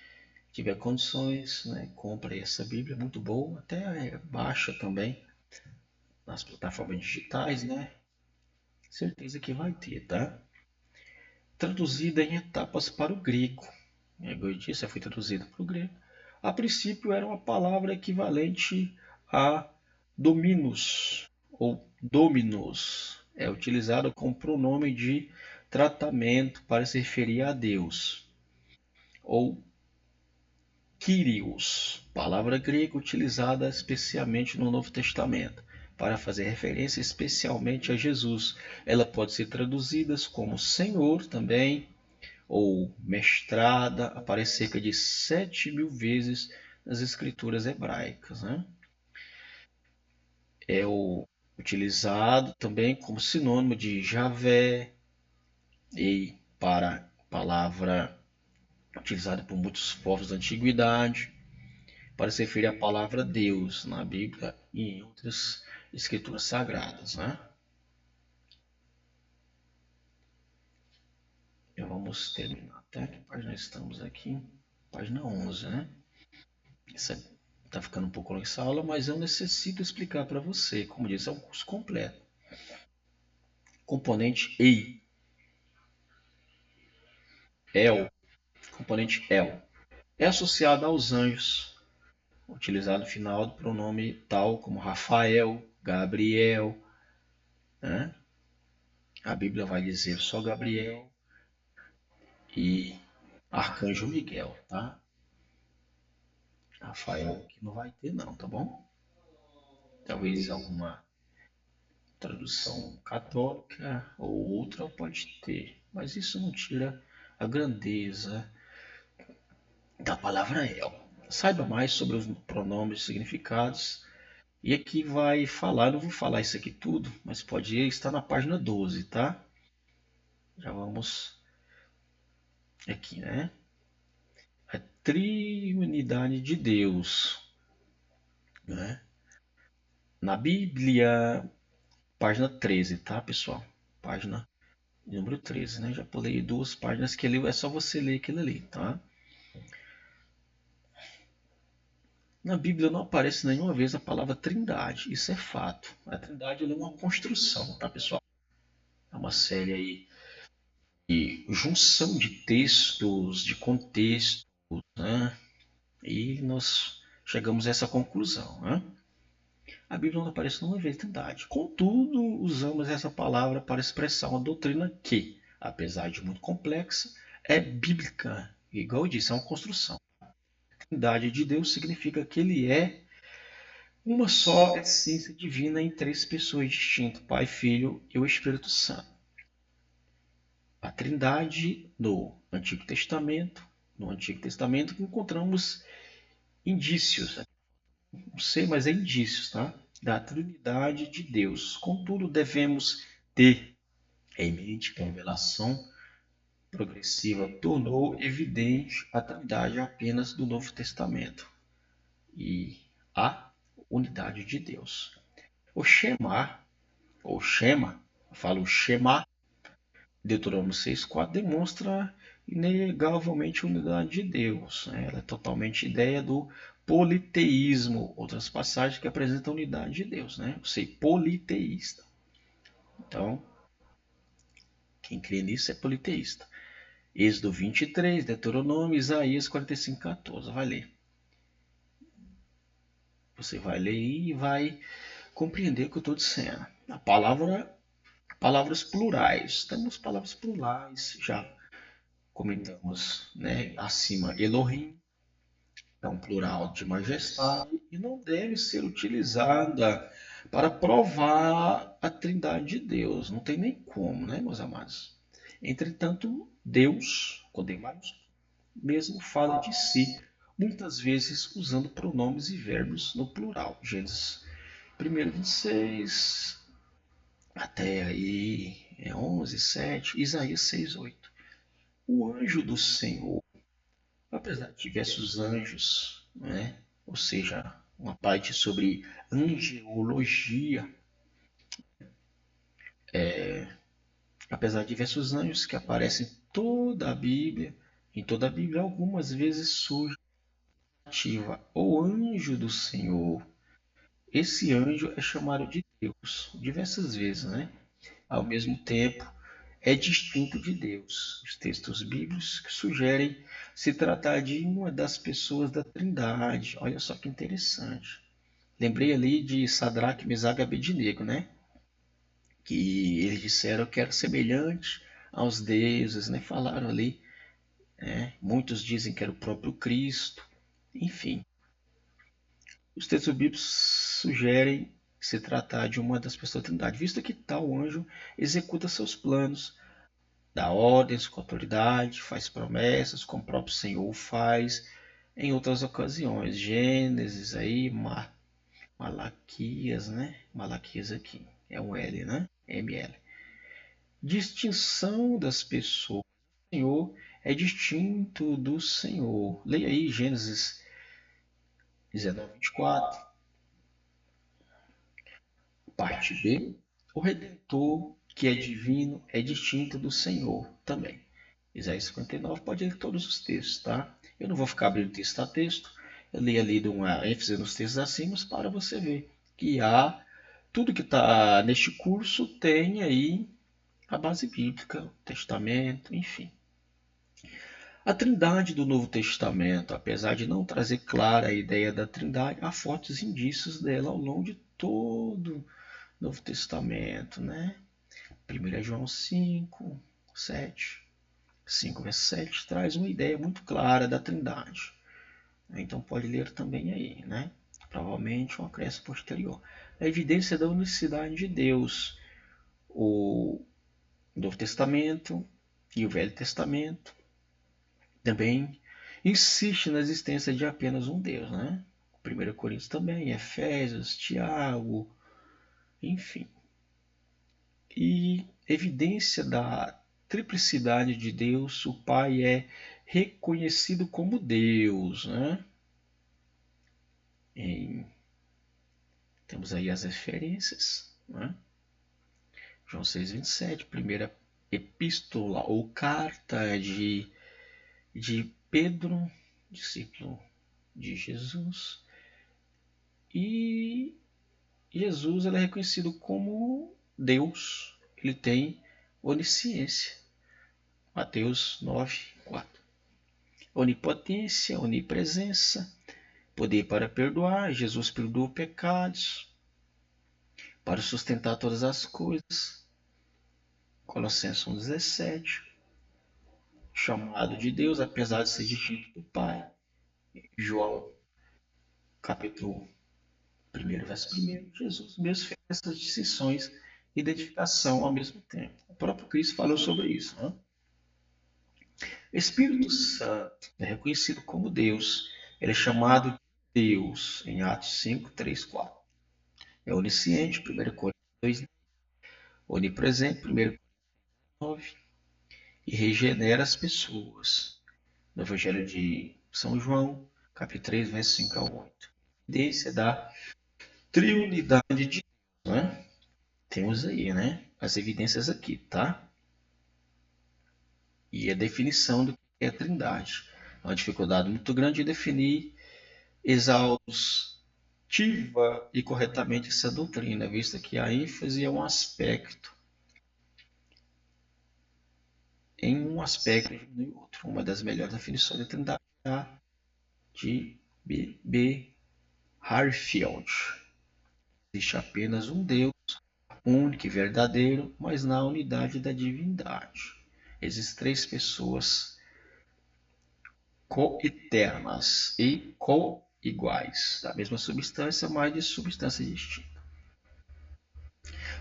tiver condições, né, compre essa Bíblia, muito boa, até baixa também nas plataformas digitais, né? Certeza que vai ter, tá? Traduzida em etapas para o grego. Como eu disse, foi traduzida para o grego. A princípio era uma palavra equivalente a dominus ou dominus. É utilizado como pronome de tratamento para se referir a Deus. Ou Kyrios, palavra grega utilizada especialmente no Novo Testamento, para fazer referência especialmente a Jesus. Ela pode ser traduzida como Senhor também, ou mestrada, aparece cerca de 7.000 vezes nas escrituras hebraicas, né? É utilizado também como sinônimo de Javé e para a palavra utilizada por muitos povos da antiguidade para se referir à palavra Deus na Bíblia e em outras escrituras sagradas, né? Já vamos terminar. Até que página estamos aqui? Página 11, né? Isso está ficando um pouco longa essa aula, mas eu necessito explicar para você. Como disse, é um curso completo. Componente EI, El, componente El, é associado aos anjos, utilizado no final do pronome tal como Rafael, Gabriel, né? A Bíblia vai dizer só Gabriel e Arcanjo Miguel, tá? Rafael que não vai ter não, tá bom? Talvez alguma tradução católica ou outra pode ter, mas isso não tira a grandeza da palavra El. Saiba mais sobre os pronomes e significados. E aqui vai falar, não vou falar isso aqui tudo, mas pode estar na página 12, tá? Já vamos aqui, né? A triunidade de Deus, né? Na Bíblia, página 13, tá, pessoal? Página número 13, né? Já pulei duas páginas que ali é só você ler aquilo ali, tá? Na Bíblia não aparece nenhuma vez a palavra trindade, isso é fato. A trindade é uma construção, tá, pessoal? É uma série aí de junção de textos, de contextos, né? E nós chegamos a essa conclusão, né? A Bíblia não aparece nenhuma vez trindade. Contudo, usamos essa palavra para expressar uma doutrina que, apesar de muito complexa, é bíblica. Igual eu disse, é uma construção. A trindade de Deus significa que ele é uma só essência divina em três pessoas distintas, Pai, Filho e o Espírito Santo. A Trindade no Antigo Testamento encontramos indícios, não sei, mas é indícios, tá? Da Trindade de Deus. Contudo, devemos ter em mente que a revelação progressiva tornou evidente a Trindade apenas do Novo Testamento e a unidade de Deus. O Shema, ou Shema, eu falo Shema, Deuteronômio 6,4 demonstra inegavelmente a unidade de Deus, né? Ela é totalmente ideia do politeísmo, outras passagens que apresentam a unidade de Deus, né? Eu sei, politeísta. Então, quem crê nisso é politeísta. Êxodo 23, Deuteronômio, Isaías 45,14. Vai ler. Você vai ler e vai compreender o que eu estou dizendo. Palavras plurais. Temos palavras plurais, já comentamos, né, acima Elohim, é um plural de majestade e não deve ser utilizada para provar a trindade de Deus. Não tem nem como, né, meus amados? Entretanto, Deus, quando em maiúsculo, mesmo fala de si, muitas vezes usando pronomes e verbos no plural. Gênesis 1, 26, até aí 11, 7, Isaías 6, 8. O anjo do Senhor, apesar de diversos anjos, né? Ou seja, uma parte sobre angelologia, apesar de diversos anjos que aparecem em toda a Bíblia algumas vezes surge a ativa o anjo do Senhor. Esse anjo é chamado de Deus diversas vezes, né? Ao mesmo tempo, é distinto de Deus. Os textos bíblicos que sugerem se tratar de uma das pessoas da Trindade. Olha só que interessante. Lembrei ali de Sadraque, Mesaque e Abednego, né? Que eles disseram que era semelhante aos deuses, né? Falaram ali, né? Muitos dizem que era o próprio Cristo. Enfim, os textos bíblicos sugerem se tratar de uma das pessoas da Trindade, visto que tal anjo executa seus planos, dá ordens com autoridade, faz promessas, como o próprio Senhor faz em outras ocasiões. Gênesis aí, Malaquias, né? Malaquias aqui, é um L, né? ML. Distinção das pessoas. O Senhor é distinto do Senhor. Leia aí Gênesis 19, 24. Parte B. O Redentor, que é divino, é distinto do Senhor também. Isaías 59 pode ler todos os textos, tá? Eu não vou ficar abrindo texto a texto. Eu li ali de uma ênfase nos textos acima para você ver que há tudo que está neste curso tem aí a base bíblica, o Testamento, enfim. A Trindade do Novo Testamento, apesar de não trazer clara a ideia da Trindade, há fortes indícios dela ao longo de todo o Novo Testamento, né? 1 João 5, 7. 5, verso 7 traz uma ideia muito clara da Trindade. Então pode ler também aí, né? Provavelmente um acréscimo posterior. A evidência da unicidade de Deus. O Novo Testamento e o Velho Testamento também insiste na existência de apenas um Deus, né? 1 Coríntios também, Efésios, Tiago, enfim. E evidência da triplicidade de Deus, o Pai é reconhecido como Deus, né? Temos aí as referências, né? João 6,27, primeira epístola ou carta de Pedro, discípulo de Jesus. E Jesus ele é reconhecido como Deus, ele tem onisciência. Mateus 9:4. Onipotência, onipresença, poder para perdoar, Jesus perdoou pecados, para sustentar todas as coisas. Colossenses 1,17. Chamado de Deus, apesar de ser distinto do Pai. João, capítulo 1, verso 1. Jesus mesmo fez essas distinções e identificação ao mesmo tempo. O próprio Cristo falou sobre isso. Né? Espírito Santo é reconhecido como Deus. Ele é chamado de Deus em Atos 5, 3, 4. É onisciente, 1 Coríntios 2, onipresente, 1 Coríntios 9, e regenera as pessoas. No Evangelho de São João, capítulo 3, verso 5 a 8. Evidência da triunidade de Deus, né? Temos aí, né? As evidências aqui, tá? E a definição do que é a Trindade. É uma dificuldade muito grande de definir exaustiva e corretamente essa doutrina, visto que a ênfase é um aspecto em um aspecto e no outro. Uma das melhores definições da Trindade é a de B. Harfield. Existe apenas um Deus, único e verdadeiro, mas na unidade da divindade. Existem três pessoas coeternas e co-iguais, da mesma substância, mas de substância distinta.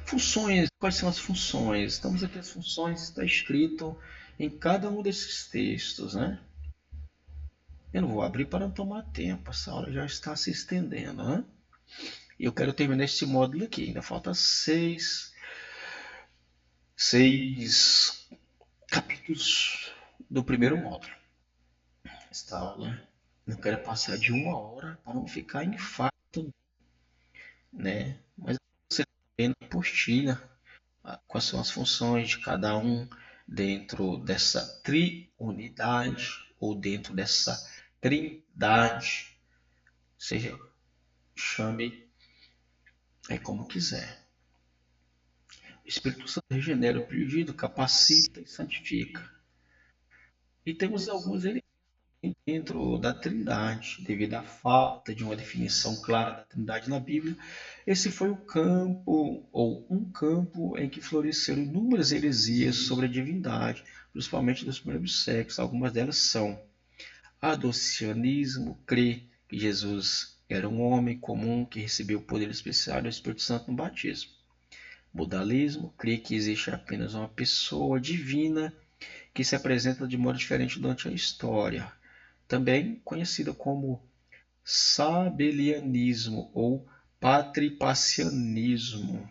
Funções, quais são as funções? Estamos aqui, as funções está escrito em cada um desses textos, né? Eu não vou abrir para não tomar tempo, essa aula já está se estendendo, né? E eu quero terminar este módulo aqui, ainda falta seis capítulos do primeiro módulo. Esta aula não quero passar de 1 hora para não ficar infarto, né? Mas você vê na apostila quais são as funções de cada um dentro dessa triunidade ou dentro dessa trindade, seja chame como quiser. O Espírito Santo regenera o perdido, capacita e santifica. E temos alguns elementos dentro da Trindade, devido à falta de uma definição clara da Trindade na Bíblia. Esse foi o campo, ou um campo, em que floresceram inúmeras heresias sobre a divindade, principalmente dos primeiros séculos. Algumas delas são adocianismo, crê que Jesus era um homem comum que recebeu o poder especial do Espírito Santo no batismo. Modalismo, crê que existe apenas uma pessoa divina que se apresenta de modo diferente durante a história. Também conhecida como sabelianismo ou patripacianismo.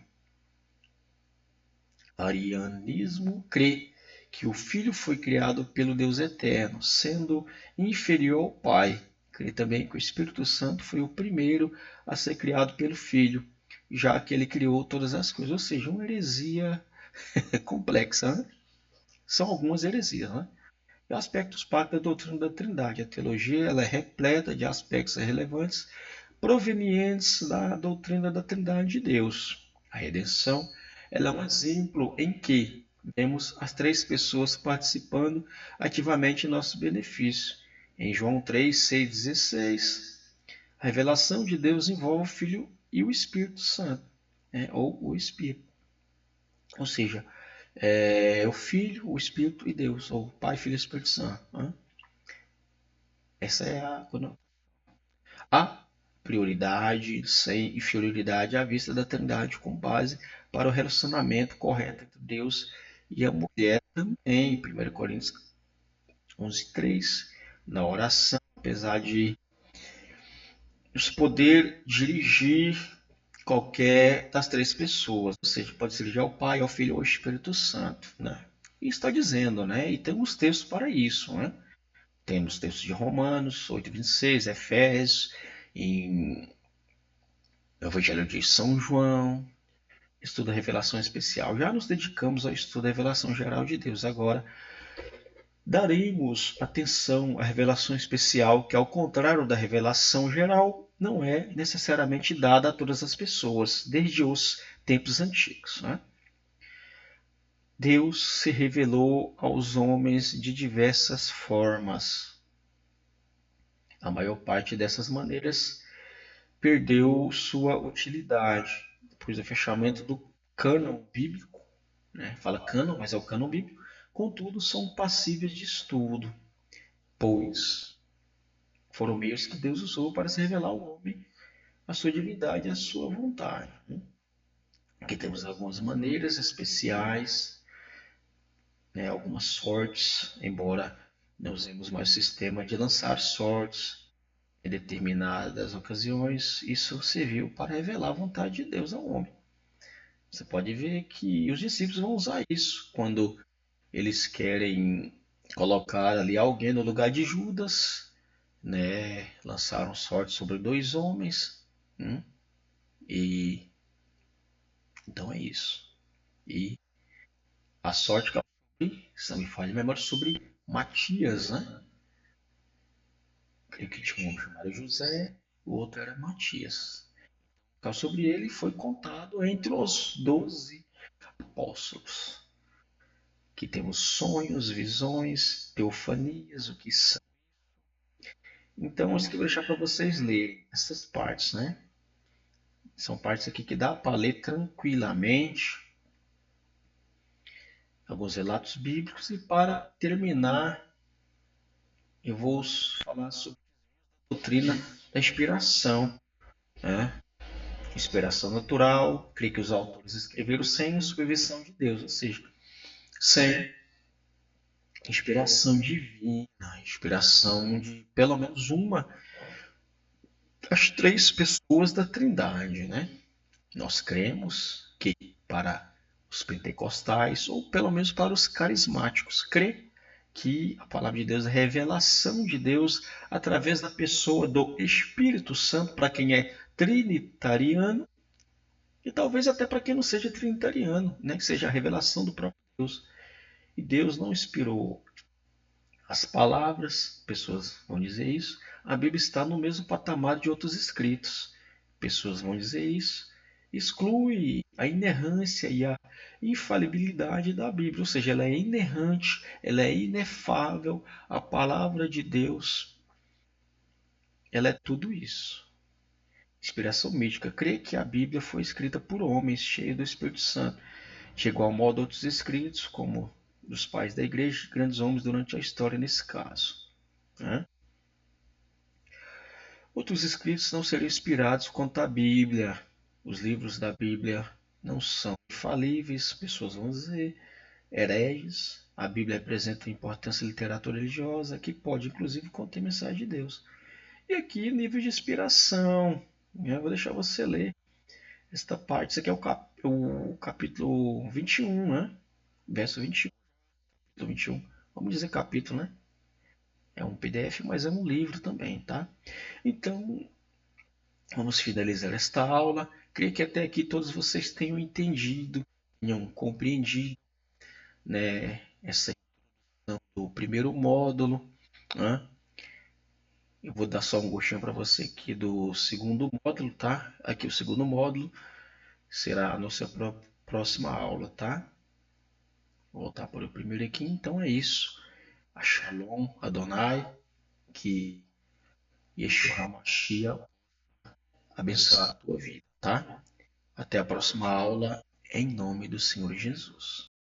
Arianismo crê que o Filho foi criado pelo Deus Eterno, sendo inferior ao Pai. Crê também que o Espírito Santo foi o primeiro a ser criado pelo Filho, já que ele criou todas as coisas. Ou seja, uma heresia complexa. Né? São algumas heresias. Né? E aspectos práticos da doutrina da Trindade. A teologia ela é repleta de aspectos relevantes provenientes da doutrina da Trindade de Deus. A redenção ela é um exemplo em que vemos as três pessoas participando ativamente em nosso benefício. Em João 3, 6, 16, a revelação de Deus envolve o Filho e o Espírito Santo, ou o Espírito. Ou seja, É o Filho, o Espírito e Deus, ou Pai, Filho e Espírito Santo. Né? Essa é a prioridade sem inferioridade à vista da Trindade, com base para o relacionamento correto entre Deus e a mulher também. 1 Coríntios 11:3. Na oração, apesar de nos poder dirigir qualquer das três pessoas, ou seja, pode se dirigir ao Pai, ao Filho ou ao Espírito Santo, né? E está dizendo, né? E temos textos para isso, né? Temos textos de Romanos 8:26, Efésios, em Evangelho de São João, estudo da revelação especial. Já nos dedicamos ao estudo da revelação geral de Deus. Agora, daremos atenção à revelação especial, que, ao contrário da revelação geral, não é necessariamente dada a todas as pessoas, desde os tempos antigos. Né? Deus se revelou aos homens de diversas formas. A maior parte dessas maneiras perdeu sua utilidade depois do fechamento do cânon bíblico. Né? Fala cânon, mas é o cânon bíblico. Contudo, são passíveis de estudo, pois foram meios que Deus usou para se revelar ao homem a sua divindade e a sua vontade. Né? Aqui temos algumas maneiras especiais, né, algumas sortes, embora não usemos mais o sistema de lançar sortes em determinadas ocasiões, isso serviu para revelar a vontade de Deus ao homem. Você pode ver que os discípulos vão usar isso quando eles querem colocar ali alguém no lugar de Judas, né? Lançaram sorte sobre dois homens, e então é isso. E a sorte que se não me falha a memória, sobre Matias, né? Creio que tinha um homem chamado José, o outro era Matias. Então, sobre ele foi contado entre os 12 apóstolos, que temos sonhos, visões, teofanias, o que são. Então, eu vou deixar para vocês lerem essas partes, né? São partes aqui que dá para ler tranquilamente, alguns relatos bíblicos, e para terminar, eu vou falar sobre a doutrina da inspiração, né? Inspiração natural, creio que os autores escreveram sem supervisão de Deus, ou seja, sem inspiração divina, inspiração de pelo menos uma das três pessoas da Trindade, né? Nós cremos que para os pentecostais, ou pelo menos para os carismáticos, crê que a palavra de Deus é a revelação de Deus através da pessoa do Espírito Santo, para quem é trinitariano, e talvez até para quem não seja trinitariano, né? Que seja a revelação do próprio Deus. E Deus não inspirou as palavras, pessoas vão dizer isso. A Bíblia está no mesmo patamar de outros escritos, pessoas vão dizer isso. Exclui a inerrância e a infalibilidade da Bíblia, ou seja, ela é inerrante, ela é inefável. A palavra de Deus, ela é tudo isso. Inspiração mística. Crê que a Bíblia foi escrita por homens cheios do Espírito Santo. De igual modo, outros escritos, como dos pais da igreja, grandes homens durante a história nesse caso. Né? Outros escritos não seriam inspirados quanto à Bíblia. Os livros da Bíblia não são infalíveis, pessoas vão dizer, hereges. A Bíblia apresenta importância literatura religiosa que pode inclusive conter mensagem de Deus. E aqui, nível de inspiração. Eu vou deixar você ler esta parte. Isso aqui é o capítulo 21, né? Verso 21. 21. Vamos dizer capítulo, né? É um PDF, mas é um livro também, tá? Então, vamos finalizar esta aula. Creio que até aqui todos vocês tenham entendido, tenham compreendido, né, essa questão do primeiro módulo. Né? Eu vou dar só um gostinho para você aqui do segundo módulo, tá? Aqui o segundo módulo será a nossa próxima aula, tá? Vou voltar para o primeiro aqui. Então é isso. A Shalom Adonai, que Yeshua HaMashiach abençoar a tua vida, tá? Até a próxima aula, em nome do Senhor Jesus.